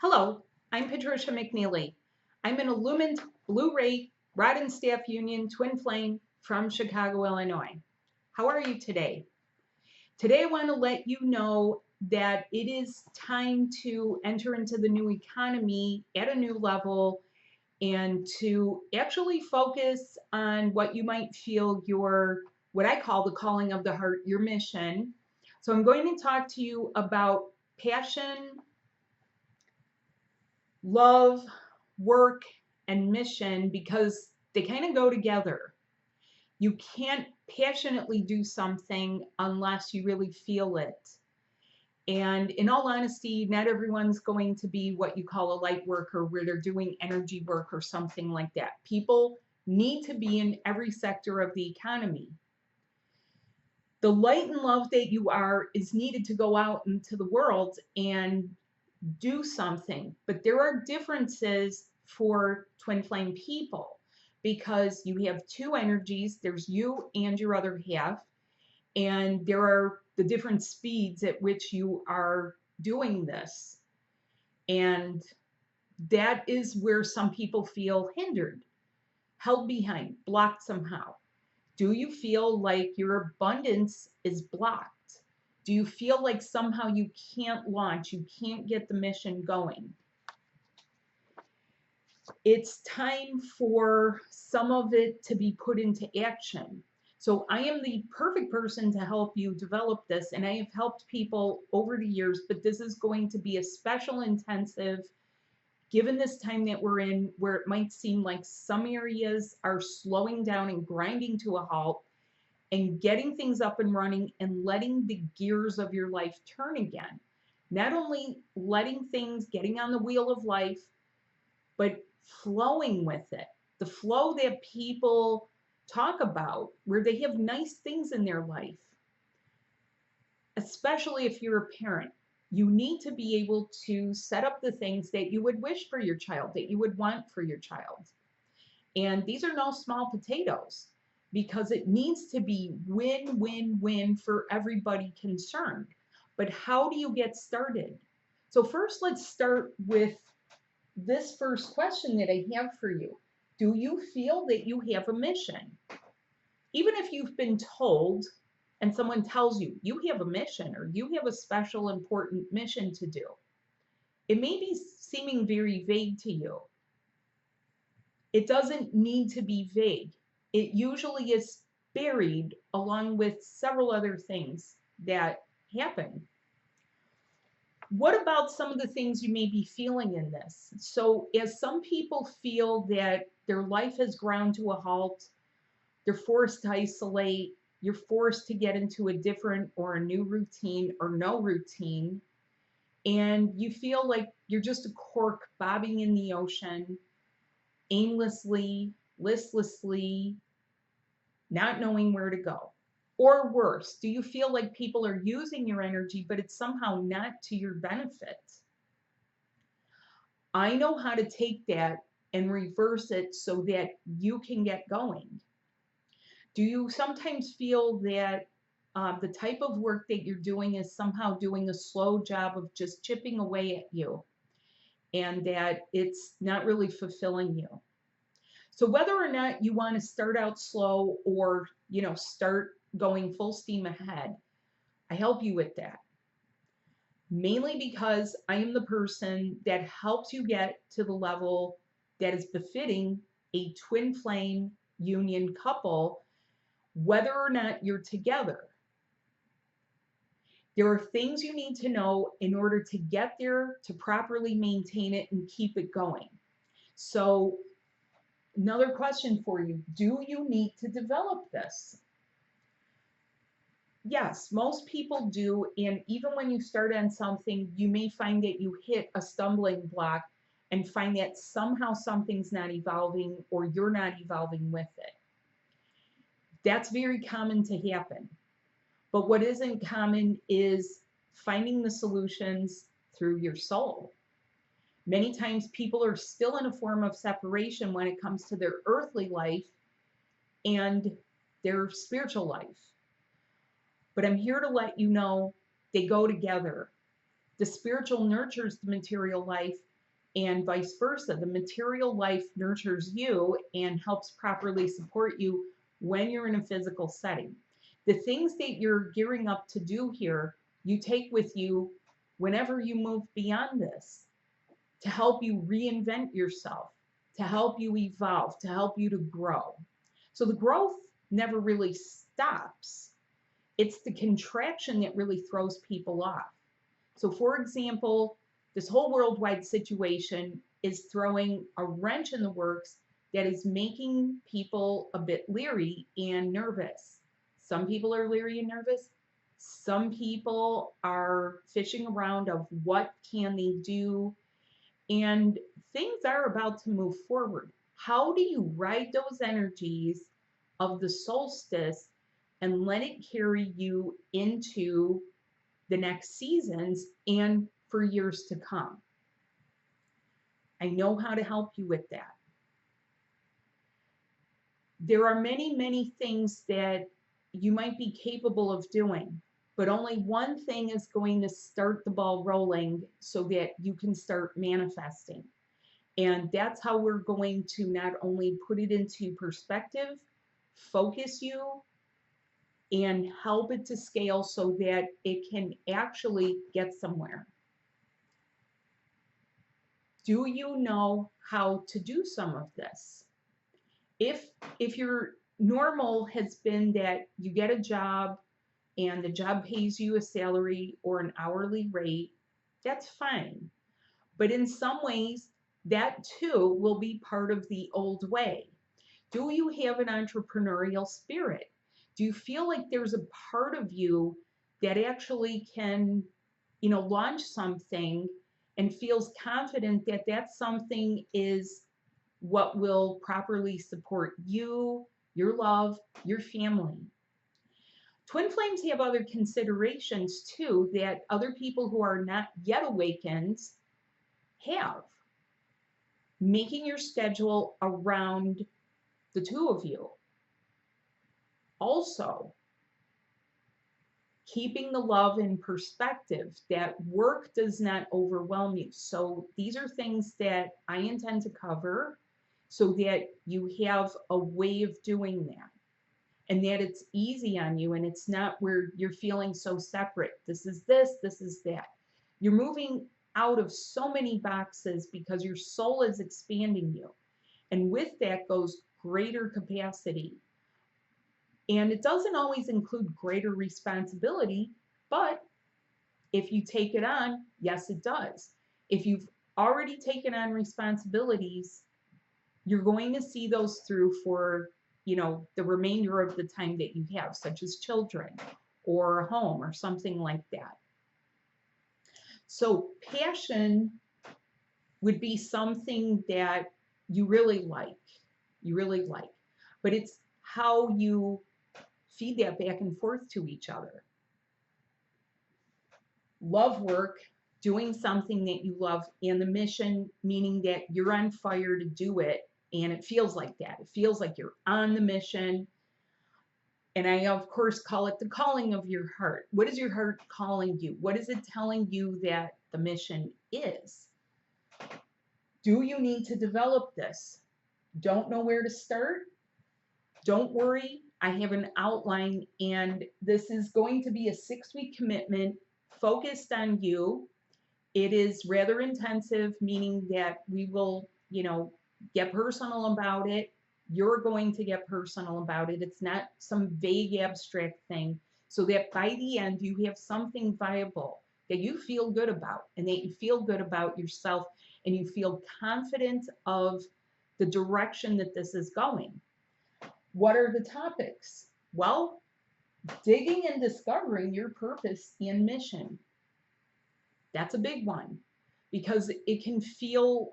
Hello, I'm Patricia McNeely. I'm an illumined Blu-ray Rod and Staff Union twin flame from Chicago, Illinois. How are you today? Today I want to let you know that it is time to enter into the new economy at a new level and to actually focus on what you might feel what I call the calling of the heart, your mission. So I'm going to talk to you about passion, love, work, and mission because they kind of go together. You can't passionately do something unless you really feel it. And in all honesty, not everyone's going to be what you call a light worker where they're doing energy work or something like that. People need to be in every sector of the economy. The light and love that you are is needed to go out into the world and do something. But there are differences for twin flame people because you have two energies. There's you and your other half, and there are the different speeds at which you are doing this. And that is where some people feel hindered, held behind, blocked somehow. Do you feel like your abundance is blocked? Do you feel like somehow you can't launch, you can't get the mission going? It's time for some of it to be put into action. So I am the perfect person to help you develop this, and I have helped people over the years, but this is going to be a special intensive given this time that we're in where it might seem like some areas are slowing down and grinding to a halt and getting things up and running and letting the gears of your life turn again. Not only letting things, getting on the wheel of life, but flowing with it. The flow that people talk about, where they have nice things in their life, especially if you're a parent. You need to be able to set up the things that you would wish for your child, that you would want for your child. And these are no small potatoes because it needs to be win, win, win for everybody concerned. But how do you get started? So first, let's start with this first question that I have for you. Do you feel that you have a mission? Even if you've been told and someone tells you you have a mission or you have a special important mission to do, it may be seeming very vague to you. It doesn't need to be vague. It usually is buried along with several other things that happen. What about some of the things you may be feeling in this? So as some people feel that their life has ground to a halt, they're forced to isolate, you're forced to get into a different or a new routine or no routine, and you feel like you're just a cork bobbing in the ocean, aimlessly, listlessly, not knowing where to go. Or worse, do you feel like people are using your energy, but it's somehow not to your benefit? I know how to take that and reverse it so that you can get going. Do you sometimes feel that the type of work that you're doing is somehow doing a slow job of just chipping away at you and that it's not really fulfilling you? So whether or not you want to start out slow or, start going full steam ahead, I help you with that. Mainly because I am the person that helps you get to the level that is befitting a twin flame union couple, whether or not you're together. There are things you need to know in order to get there, to properly maintain it and keep it going. So another question for you, do you need to develop this? Yes, most people do. And even when you start on something, you may find that you hit a stumbling block and find that somehow something's not evolving or you're not evolving with it. That's very common to happen. But what isn't common is finding the solutions through your soul. Many times people are still in a form of separation when it comes to their earthly life and their spiritual life. But I'm here to let you know they go together. The spiritual nurtures the material life, and vice versa. The material life nurtures you and helps properly support you when you're in a physical setting. The things that you're gearing up to do here, you take with you whenever you move beyond this to help you reinvent yourself, to help you evolve, to help you to grow. So the growth never really stops. It's the contraction that really throws people off. So, for example, this whole worldwide situation is throwing a wrench in the works that is making people a bit leery and nervous. Some people are leery and nervous. Some people are fishing around of what can they do, and things are about to move forward. How do you ride those energies of the solstice and let it carry you into the next seasons and for years to come? I know how to help you with that. There are many, many things that you might be capable of doing, but only one thing is going to start the ball rolling so that you can start manifesting. And that's how we're going to not only put it into perspective, focus you, and help it to scale so that it can actually get somewhere. Do you know how to do some of this? If your normal has been that you get a job and the job pays you a salary or an hourly rate, that's fine. But in some ways, that too will be part of the old way. Do you have an entrepreneurial spirit? Do you feel like there's a part of you that actually can, launch something and feels confident that that something is what will properly support you, your love, your family? Twin flames have other considerations too that other people who are not yet awakened have. Making your schedule around the two of you. Also, keeping the love in perspective, that work does not overwhelm you. So these are things that I intend to cover so that you have a way of doing that and that it's easy on you and it's not where you're feeling so separate. This is this, this is that. You're moving out of so many boxes because your soul is expanding you. And with that goes greater capacity. And it doesn't always include greater responsibility, but if you take it on, yes, it does. If you've already taken on responsibilities, you're going to see those through for, the remainder of the time that you have, such as children or a home or something like that. So passion would be something that you really like. But it's how you feed that back and forth to each other. Love work, doing something that you love, and the mission, meaning that you're on fire to do it, and it feels like that. It feels like you're on the mission. And I, of course, call it the calling of your heart. What is your heart calling you? What is it telling you that the mission is? Do you need to develop this? Don't know where to start? Don't worry, I have an outline, and this is going to be a 6-week commitment focused on you. It is rather intensive, meaning that we will, get personal about it. You're going to get personal about it. It's not some vague abstract thing, so that by the end you have something viable that you feel good about and that you feel good about yourself and you feel confident of the direction that this is going. What are the topics? Well, digging and discovering your purpose and mission. That's a big one because it can feel,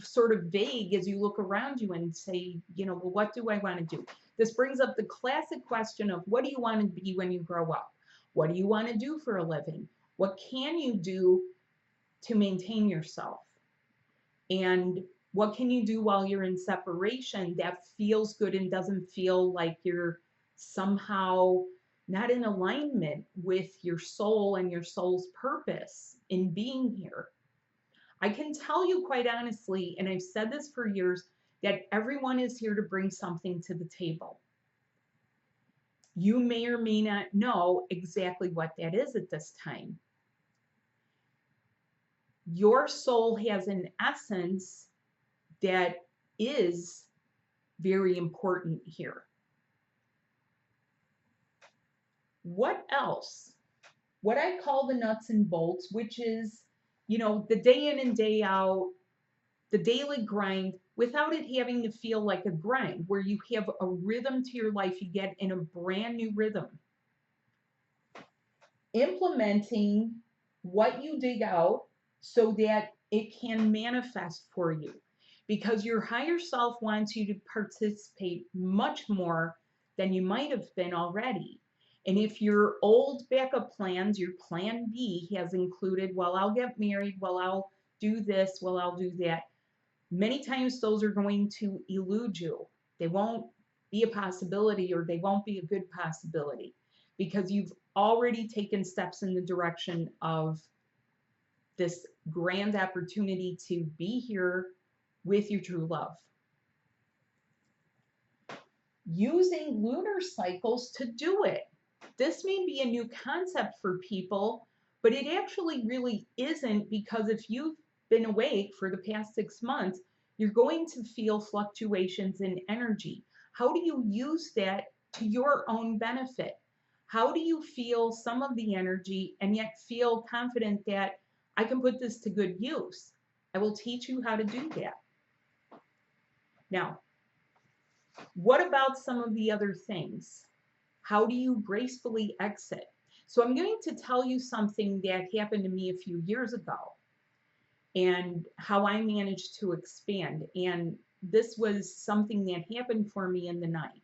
sort of vague as you look around you and say, well, what do I want to do? This brings up the classic question of what do you want to be when you grow up? What do you want to do for a living? What can you do to maintain yourself? And what can you do while you're in separation that feels good and doesn't feel like you're somehow not in alignment with your soul and your soul's purpose in being here? I can tell you quite honestly, and I've said this for years, that everyone is here to bring something to the table. You may or may not know exactly what that is at this time. Your soul has an essence that is very important here. What else? What I call the nuts and bolts, which is, the day in and day out, the daily grind, without it having to feel like a grind, where you have a rhythm to your life, you get in a brand new rhythm. Implementing what you dig out so that it can manifest for you, because your higher self wants you to participate much more than you might have been already. And if your old backup plans, your plan B has included, well, I'll get married, well, I'll do this, well, I'll do that, many times those are going to elude you. They won't be a possibility, or they won't be a good possibility, because you've already taken steps in the direction of this grand opportunity to be here with your true love. Using lunar cycles to do it. This may be a new concept for people, but it actually really isn't, because if you've been awake for the past 6 months, you're going to feel fluctuations in energy. How do you use that to your own benefit? How do you feel some of the energy and yet feel confident that I can put this to good use? I will teach you how to do that. Now, what about some of the other things? How do you gracefully exit? So I'm going to tell you something that happened to me a few years ago and how I managed to expand. And this was something that happened for me in the night,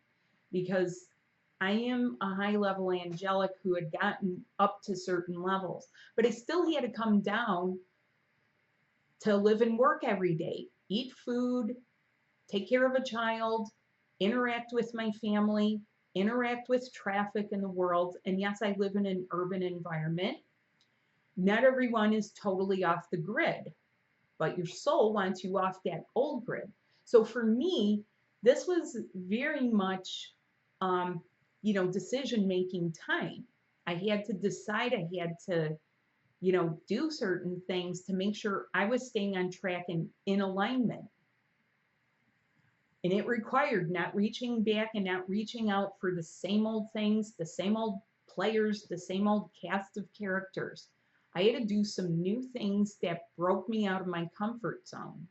because I am a high level angelic who had gotten up to certain levels, but I still had to come down to live and work every day, eat food, take care of a child, interact with my family, interact with traffic in the world. And yes, I live in an urban environment. Not everyone is totally off the grid, but your soul wants you off that old grid. So for me, this was very much, decision-making time. I had to decide, I had to, do certain things to make sure I was staying on track and in alignment. And it required not reaching back and not reaching out for the same old things, the same old players, the same old cast of characters. I had to do some new things that broke me out of my comfort zone.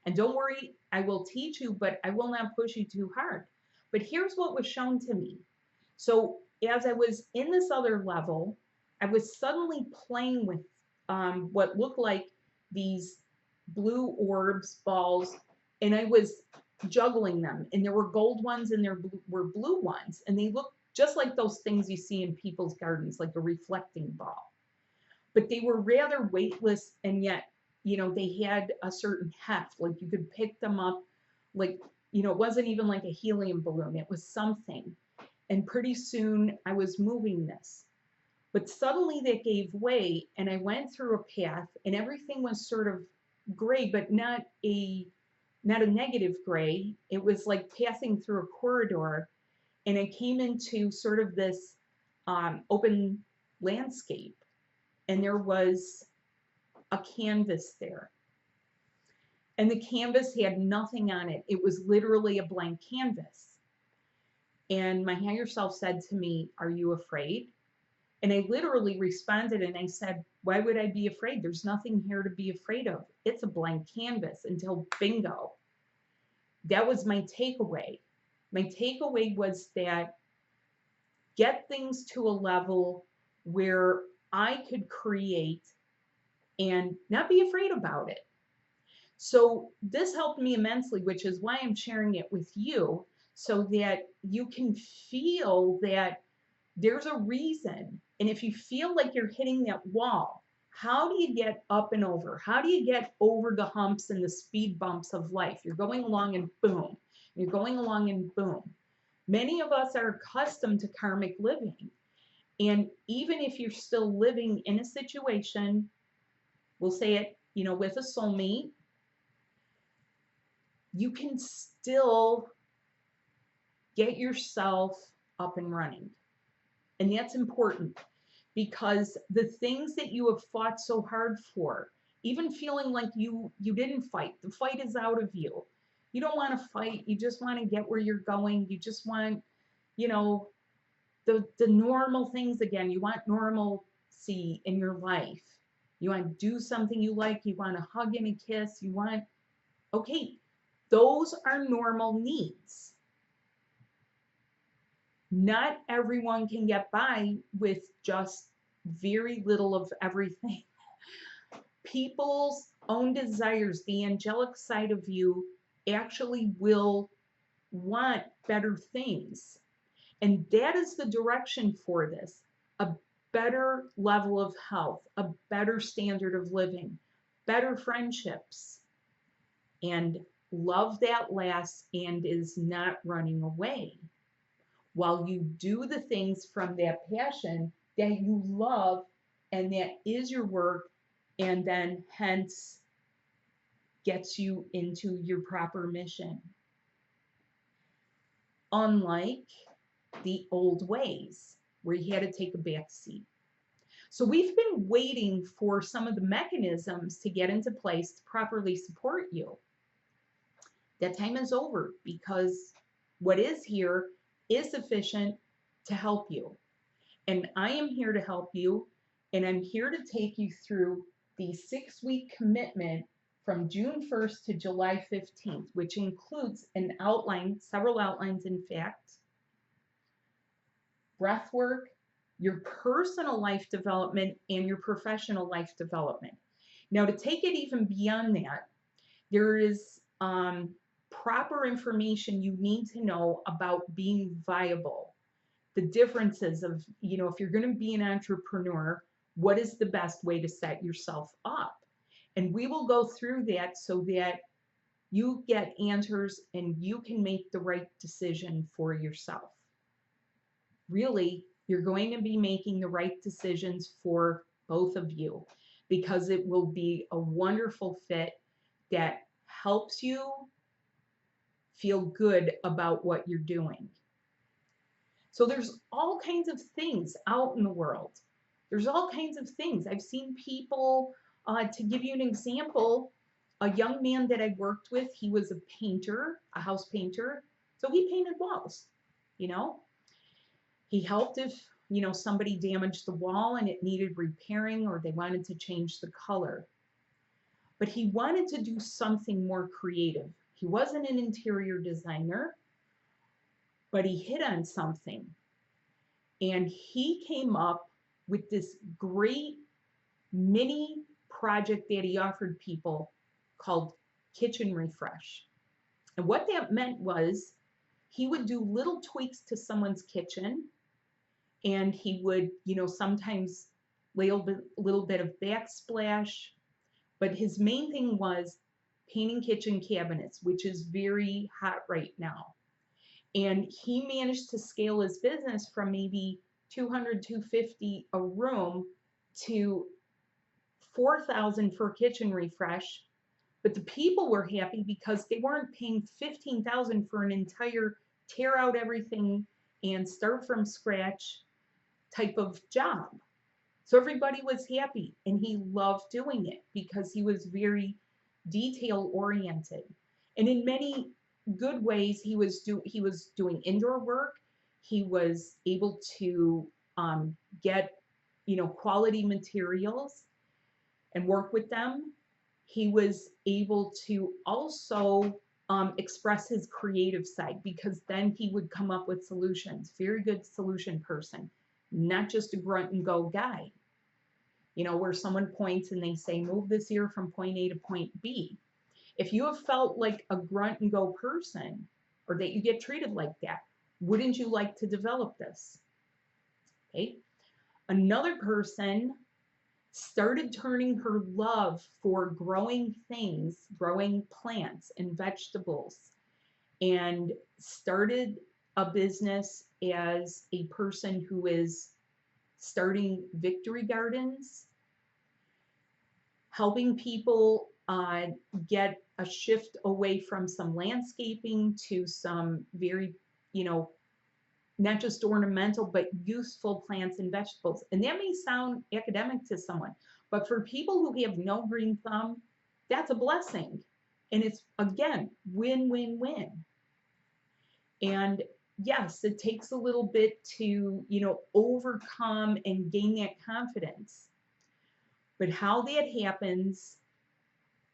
And don't worry, I will teach you, but I will not push you too hard. But here's what was shown to me. So as I was in this other level, I was suddenly playing with what looked like these blue orbs, balls, and I was juggling them. And there were gold ones and there were blue ones. And they looked just like those things you see in people's gardens, like a reflecting ball. But they were rather weightless, and yet, they had a certain heft. Like you could pick them up, like, it wasn't even like a helium balloon. It was something. And pretty soon I was moving this. But suddenly that gave way, and I went through a path, and everything was sort of gray, but not a negative gray. It was like passing through a corridor, and I came into sort of this open landscape, and there was a canvas there. And the canvas had nothing on it. It was literally a blank canvas. And my higher self said to me, "Are you afraid?" And I literally responded and I said, "Why would I be afraid? There's nothing here to be afraid of. It's a blank canvas," until bingo. That was my takeaway. My takeaway was that get things to a level where I could create and not be afraid about it. So this helped me immensely, which is why I'm sharing it with you, so that you can feel that there's a reason. And if you feel like you're hitting that wall, how do you get up and over? How do you get over the humps and the speed bumps of life? You're going along and boom. You're going along and boom. Many of us are accustomed to karmic living. And even if you're still living in a situation, we'll say it, with a soulmate, you can still get yourself up and running. And that's important because the things that you have fought so hard for, even feeling like you didn't fight, the fight is out of you. You don't want to fight. You just want to get where you're going. You just want, you know, the normal things again. You want normalcy in your life. You want to do something you like. You want a hug and a kiss. You want, okay, those are normal needs. Not everyone can get by with just very little of everything. People's own desires, the angelic side of you, actually will want better things. And that is the direction for this: a better level of health, a better standard of living, better friendships, and love that lasts and is not running away. While you do the things from that passion that you love and that is your work, and then hence gets you into your proper mission. Unlike the old ways where you had to take a back seat. So we've been waiting for some of the mechanisms to get into place to properly support you. That time is over because what is here is sufficient to help you. And I am here to help you, and I'm here to take you through the 6-week commitment from June 1st to July 15th, which includes an outline, several outlines in fact, breathwork, your personal life development, and your professional life development. Now, to take it even beyond that, there is proper information you need to know about being viable. The differences of, if you're going to be an entrepreneur, what is the best way to set yourself up? And we will go through that so that you get answers and you can make the right decision for yourself. Really, you're going to be making the right decisions for both of you because it will be a wonderful fit that helps you feel good about what you're doing. So there's all kinds of things out in the world. There's all kinds of things. I've seen people, to give you an example, a young man that I worked with, he was a painter, a house painter. So he painted walls, He helped if, somebody damaged the wall and it needed repairing or they wanted to change the color. But he wanted to do something more creative. He wasn't an interior designer, but he hit on something. And he came up with this great mini project that he offered people called Kitchen Refresh. And what that meant was he would do little tweaks to someone's kitchen, and he would, sometimes lay a little bit of backsplash. But his main thing was painting kitchen cabinets, which is very hot right now. And he managed to scale his business from maybe 200, 250 a room to 4,000 for kitchen refresh. But the people were happy because they weren't paying 15,000 for an entire tear out everything and start from scratch type of job. So everybody was happy, and he loved doing it because he was very detail oriented. And in many good ways, he was doing indoor work. He was able to get quality materials and work with them. He was able to also express his creative side because then he would come up with solutions. Very good solution person, not just a grunt and go guy. Where someone points and they say, move this here from point A to point B. If you have felt like a grunt and go person, or that you get treated like that, wouldn't you like to develop this? Okay. Another person started turning her love for growing things, growing plants and vegetables, and started a business as a person who is starting victory gardens, helping people get a shift away from some landscaping to some very, you know, not just ornamental, but useful plants and vegetables. And that may sound academic to someone, but for people who have no green thumb, that's a blessing. And it's, again, win, win, win. And yes, it takes a little bit to, you know, overcome and gain that confidence. But how that happens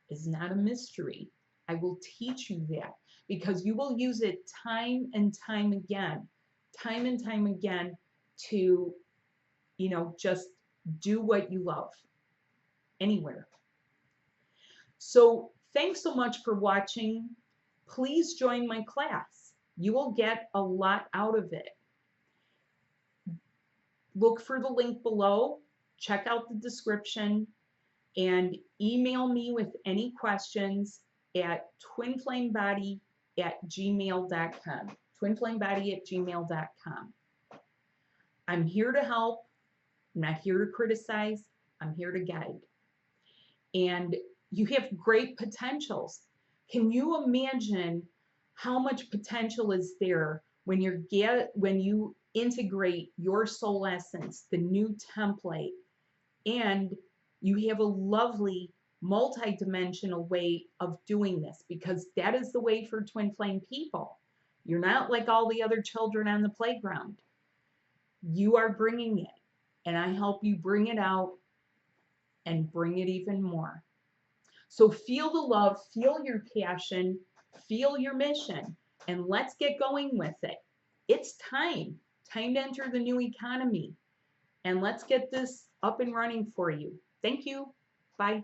is not a mystery. I will teach you that because you will use it time and time again to, you know, just do what you love anywhere. So thanks so much for watching. Please join my class. You will get a lot out of it. Look for the link below, check out the description, and email me with any questions at twinflamebody@gmail.com. twinflamebody@gmail.com. I'm here to help. I'm not here to criticize. I'm here to guide. And you have great potentials. Can you imagine how much potential is there when you integrate your soul essence, the new template, and you have a lovely multi-dimensional way of doing this, because that is the way for twin flame people. You're not like all the other children on the playground. You are bringing it, and I help you bring it out and bring it even more. So feel the love, feel your passion, feel your mission, and let's get going with it. It's time to enter the new economy, and let's get this up and running for you. Thank you. Bye.